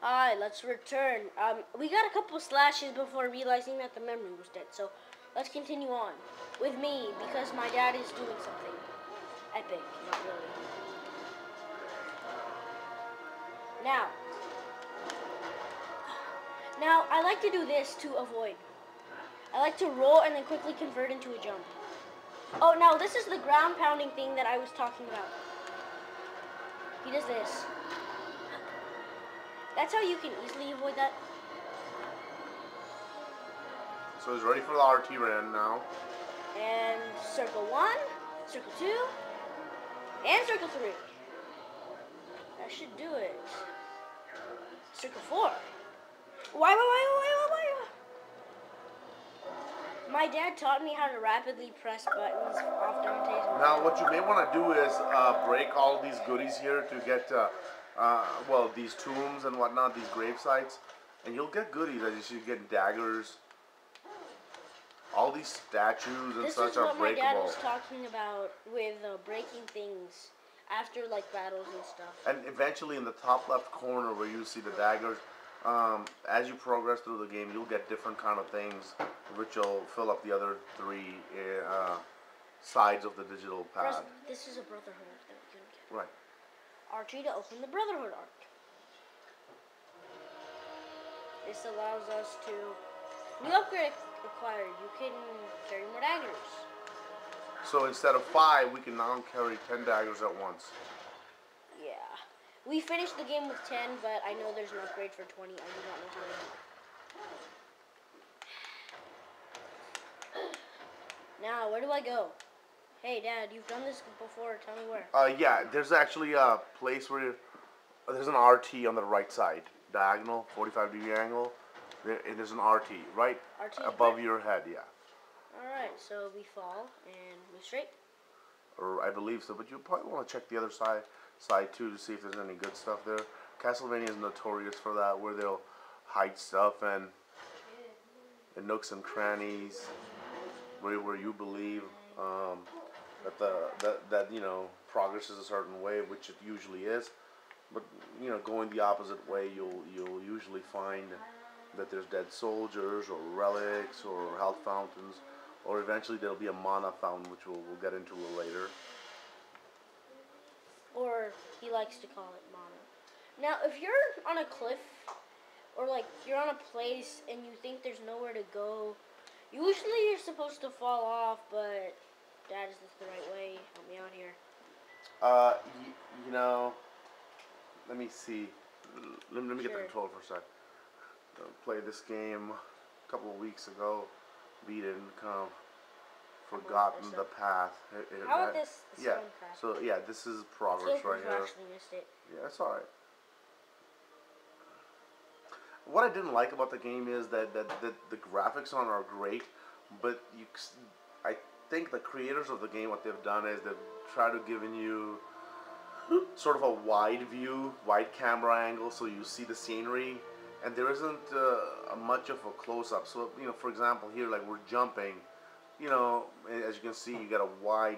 Alright, let's return. We got a couple slashes before realizing that the memory was dead, so let's continue on with me because my dad is doing something epic, not really. Now I like to do this to avoid. I like to roll and then quickly convert into a jump. Oh, now this is the ground pounding thing that I was talking about. He does this. That's how you can easily avoid that. So he's ready for the RT run now. And circle 1, circle 2, and circle 3. That should do it. Circle 4. Why? My dad taught me how to rapidly press buttons off Dante's. Now what you may want to do is break all these goodies here to get, well, these tombs and whatnot, these grave sites. And you'll get goodies, as you should get daggers. All these statues and such are breakable. This is what my dad was talking about with breaking things after like battles and stuff. And eventually in the top left corner where you see the daggers, as you progress through the game, you'll get different kind of things which will fill up the other 3 sides of the digital pad. This is a Brotherhood that we're going to get. Right. R2 to open the Brotherhood arc. This allows us to... New upgrade acquired. You can carry more daggers. So instead of 5, we can now carry 10 daggers at once. Yeah. We finished the game with 10, but I know there's an upgrade for 20. I do not know how to do it. Now, where do I go? Hey, Dad, you've done this before. Tell me where. Yeah, there's actually a place where there's an RT on the right side. Diagonal, 45-degree angle. There's an RT right above your head, yeah. Alright, so we fall and move straight? Or I believe so, but you probably want to check the other side too to see if there's any good stuff there. Castlevania is notorious for that, where they'll hide stuff and in nooks and crannies where you believe that you know, progress is a certain way, which it usually is. But you know, going the opposite way, you'll usually find that there's dead soldiers or relics or health fountains, or eventually there'll be a mana fountain, which we'll get into a little later. Or he likes to call it mana. Now, if you're on a cliff or like you're on a place and you think there's nowhere to go, usually you're supposed to fall off, but Dad, is this the right way? Help me out here. You know, let me see. Let me get the controller for a sec. Played this game a couple of weeks ago, beat it, and kind of forgotten the path. How about this? Yeah. So yeah, this is progress right here. Actually missed it. Yeah, it's all right. What I didn't like about the game is that the graphics on it are great, but I think the creators of the game, what they've done is they've tried to giving you sort of a wide view, wide camera angle, so you see the scenery. And there isn't much of a close-up. So, you know, for example, here, like, we're jumping. You know, as you can see, you got a wide,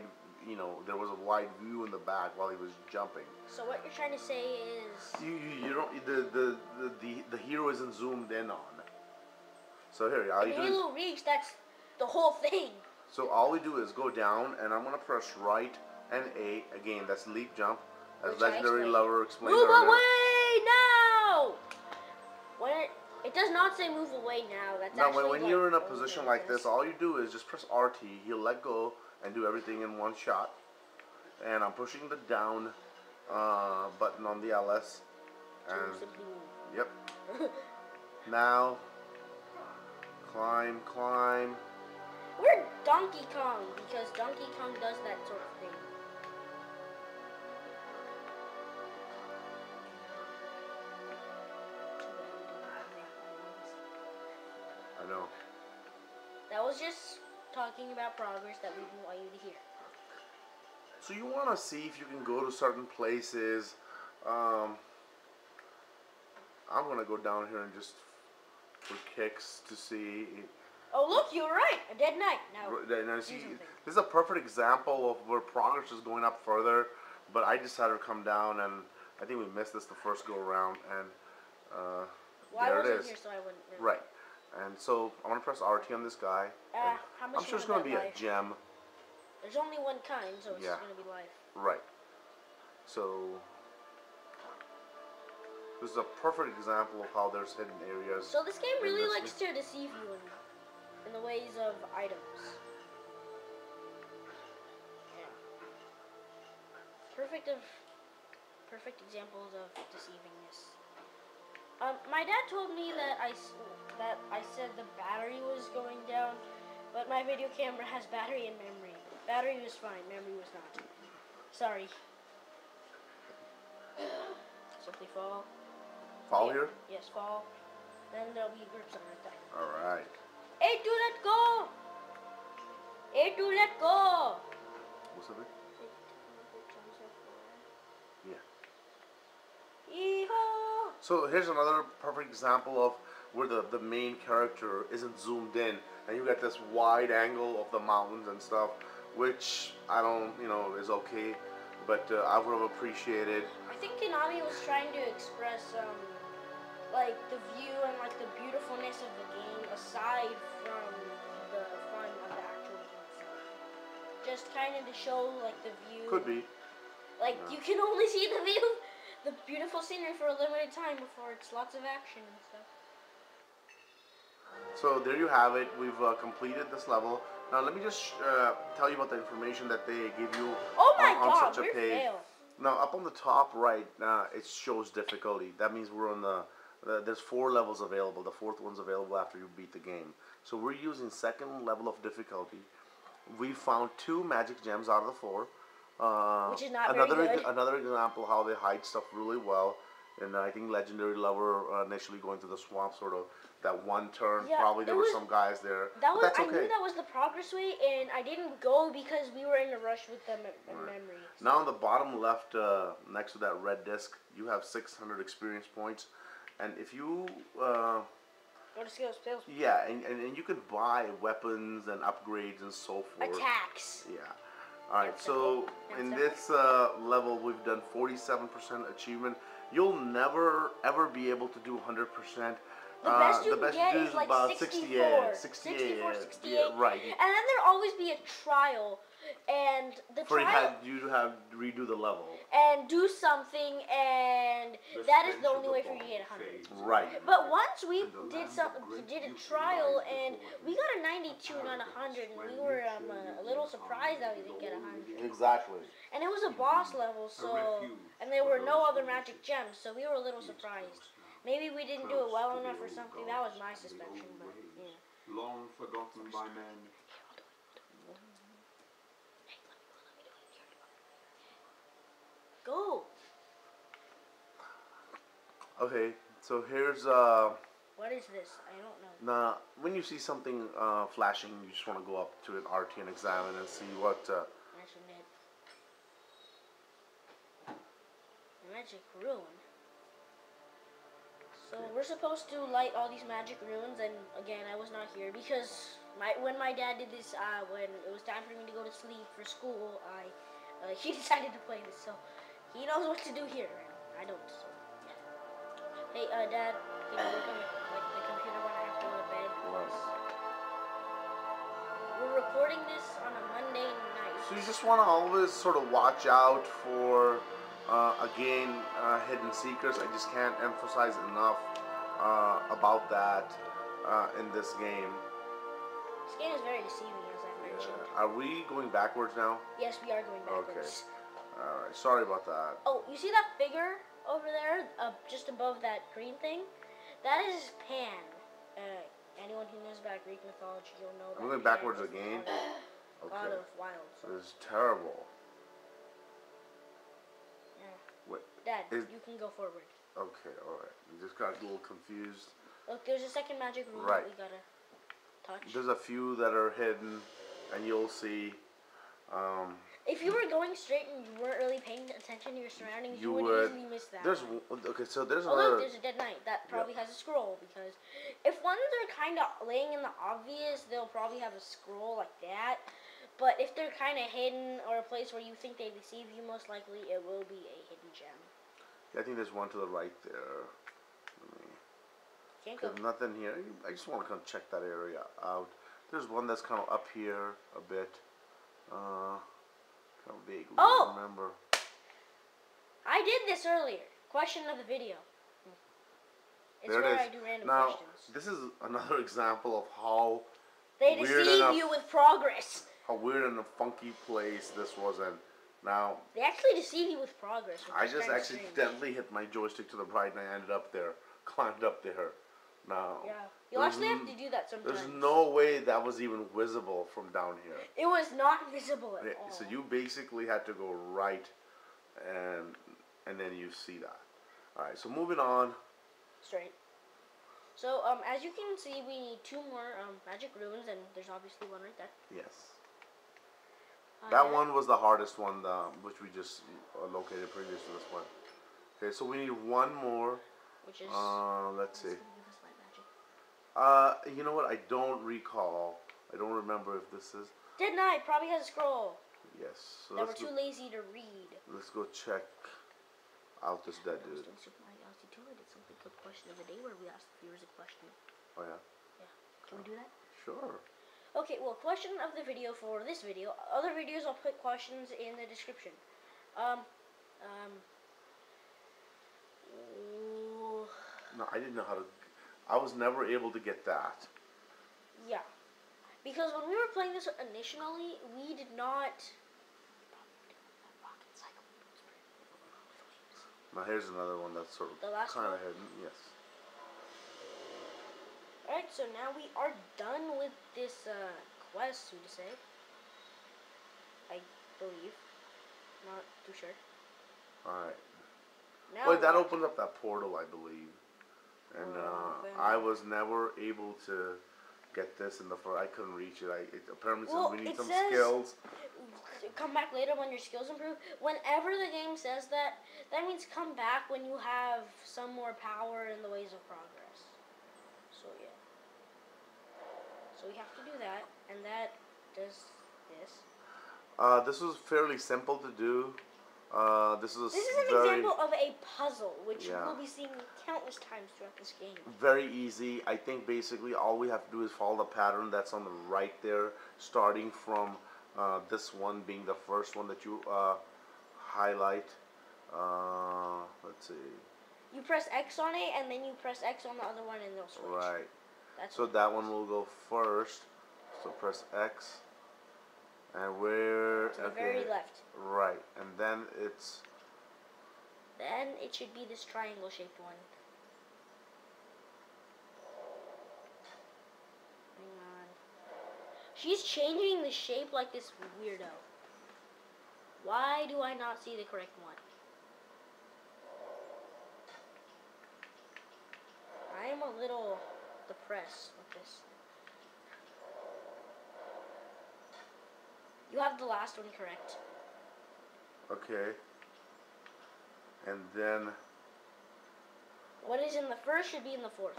you know, there was a wide view in the back while he was jumping. So what you're trying to say is... You don't, the hero isn't zoomed in on. So here, all you do is... Halo Reach, that's the whole thing. So all we do is go down, and I'm going to press right and A. Again, that's leap jump. As Legendary Lover explained earlier. Move away now! It does not say move away now. That's now, when you're in a position like this, all you do is just press RT. He'll let go and do everything in one shot. And I'm pushing the down button on the LS. And yep. Now, climb. We're Donkey Kong because Donkey Kong does that sort of thing. I know. That was just talking about progress that we didn't want you to hear. So you want to see if you can go to certain places. I'm going to go down here and just for kicks to see. Oh look, you were right. A dead knight. Now see, this is a perfect example of where progress is going up further. But I decided to come down, and I think we missed this the first go around. And it wasn't is. here, so I wouldn't really. Right. And so I'm gonna press RT on this guy. How much I'm sure it's you gonna want be that a life? gem. There's only one kind, so it's Yeah. gonna be life. Right. So this is a perfect example of how there's hidden areas. So this game in really this likes to deceive you in the ways of items. Yeah. Perfect examples of deceivingness. My dad told me that I said the battery was going down, but my video camera has battery and memory. Battery was fine, memory was not. Sorry. Simply fall. Fall here? Yes, fall. Then there'll be grips on right there. Alright. A2, let go! A2, let go! What's up? Yeah. Yeehaw! So here's another perfect example of where the main character isn't zoomed in, and you get this wide angle of the mountains and stuff, which I don't, is okay, but I would have appreciated. I think Konami was trying to express, like, the view and, like, the beautifulness of the game aside from the fun of the actual game itself. Just kind of to show, like, the view. Could be. Like, Yeah. you can only see the view, the beautiful scenery for a limited time before it's lots of action and stuff. So there you have it. We've completed this level. Now let me just tell you about the information that they give you Oh my on god, such a we're page. fail. Now up on the top right, it shows difficulty. That means we're on there's 4 levels available. The 4th one's available after you beat the game. So we're using 2nd level of difficulty. We found 2 magic gems out of the 4. Which is not another very good. Another example how they hide stuff really well. And I think Legendary Lover initially going to the swamp, sort of that one turn. Yeah, probably there were some guys there. That but was that's okay. I knew that was the progress way, and I didn't go because we were in a rush with the memory. So. Now on the bottom left, next to that red disc, you have 600 experience points, and if you Go to skills. yeah, and you can buy weapons and upgrades and so forth. Attacks. Yeah. All right. So in this level, we've done 47% achievement. You'll never ever be able to do 100%. The best you the best can you get do is like about 64. 68. 68. Yeah, right. And then there'll always be a trial. And the trial... you have to redo the level. And do something, and that is the only way for you to get 100. Right. But once we did a trial, and we got a 92, not 100, and we were a little surprised that we didn't get 100. Exactly. And it was a boss level, so... And there were no other magic gems, so we were a little surprised. Maybe we didn't do it well enough or something. That was my suspension, but yeah. Long forgotten by men. Go. Okay, so here's What is this? I don't know. now when you see something flashing, you just want to go up to an RT and examine and see what. Mentioned it. Magic rune. So we're supposed to light all these magic runes, and again, I was not here because when my dad did this, when it was time for me to go to sleep for school, he decided to play this, so he knows what to do here. I don't. So. Hey, Dad, can you work on the computer when I have to go to bed? We're recording this on a Monday night. So you just want to always sort of watch out for. Again, hidden secrets. I just can't emphasize enough about that in this game. This game is very deceiving, as I mentioned. Are we going backwards now? Yes, we are going backwards. Okay. Alright, sorry about that. Oh, you see that figure over there, just above that green thing? That is Pan. Anyone who knows about Greek mythology, you'll know that. I'm going Pan backwards is again? God of wild. This is terrible. Dad, you can go forward. Okay, alright. I just got a little confused. Look, there's a second magic room that we gotta touch. There's a few that are hidden, and you'll see. If you were going straight and you weren't really paying attention to your surroundings, you would easily miss that. There's so there's oh, another. Look, there's a dead knight. That probably has a scroll, because if ones are kind of laying in the obvious, they'll probably have a scroll like that. But if they're kind of hidden or a place where you think they deceive you, most likely it will be a hidden gem. Yeah, I think there's one to the right there. Can't think There's of. nothing here. I just want to kind of check that area out. There's one that's kind of up here a bit. Kind of vaguely remember. I did this earlier. Question of the video. It's There where it is. I do random Now, questions. this is another example of how They weird deceive enough- you with progress. how weird and a funky place this was in. Now, They actually deceive you with progress. Which I is just kinda strange. accidentally hit my joystick to the right and I ended up there, climbed up there. Now, Yeah, you'll actually have to do that sometimes. there's no way that was even visible from down here. It was not visible at all. So you basically had to go right, and then you see that. All right, so moving on. Straight. So, as you can see, we need 2 more magic runes, and there's obviously one right there. Yes. That Yeah. one was the hardest one, which we just located previous to this one. Okay, so we need one more. Which is... Let's see. Give us light magic. You know what? I don't recall. I don't remember if this is. Dead Knight probably has a scroll Yes. So that we're let's too go, lazy to read. let's go check out this dead dude. It's something called Question of the Day where we ask the viewers a question. Oh yeah. Can we do that? Sure. Okay, well, question of the video for this video. Other videos, I'll put questions in the description. Ooh, No, I didn't know how to. I was never able to get that. yeah. Because when we were playing this initially, we did not... Now here's another one that's sort of The last kind of one? hidden. Yes. Alright, so now we are done with this quest, so to say. I believe. Not too sure. All right. Now Wait, that what? opened up that portal, I believe. And then- I was never able to get this in the first. I couldn't reach it. It apparently says Well, we need it some says- skills. Come back later when your skills improve. Whenever the game says that, that means come back when you have some more power in the ways of progress. So yeah. So we have to do that, and that does this. This was fairly simple to do. This is This is an very, example of a puzzle, which Yeah. we'll be seeing countless times throughout this game. very easy. I think basically all we have to do is follow the pattern that's on the right there, starting from this one being the first one that you highlight. Let's see. You press X on it, and then you press X on the other one, and they'll switch. Right. That's So that one will go first. So press X. And we're to the very left. Right. And then it's Then it should be this triangle-shaped one. Hang on. She's changing the shape like this weirdo. Why do I not see the correct one? I am a little depressed with this. You have the last one correct. okay. And then What is in the first should be in the fourth.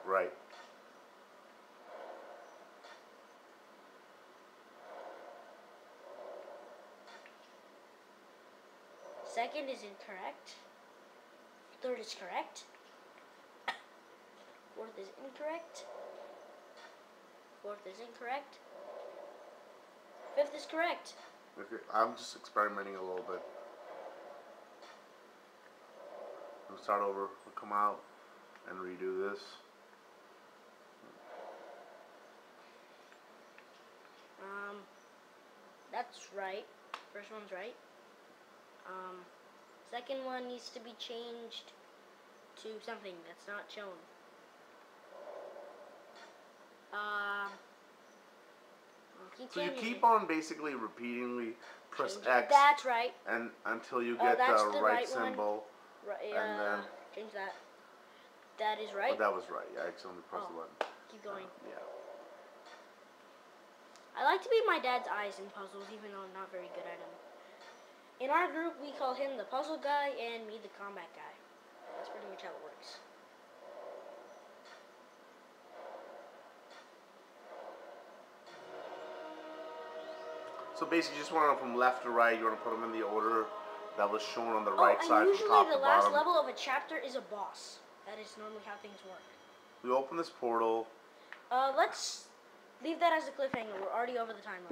right. Second is incorrect. Third is correct. Fourth is incorrect. Fourth is incorrect. Fifth is correct. Okay. I'm just experimenting a little bit. We'll start over. We'll come out and redo this. That's right. First one's right. Second one needs to be changed to something that's not shown. So you keep on basically repeatedly press Change it. X That's right. and until you get that's the the right right one. symbol. Right. And then Change that. That is right. Oh, that was right. Yeah, I accidentally pressed the Oh. button. Keep going. Yeah. I like to be my dad's eyes in puzzles, even though I'm not very good at them. In our group, we call him the puzzle guy and me the combat guy. That's pretty much how it works. So basically, you just want to from left to right. You want to put them in the order that was shown on the Oh, right and side from usually top the to last bottom. level of a chapter is a boss. That is normally how things work. We open this portal. Let's leave that as a cliffhanger. We're already over the timeline.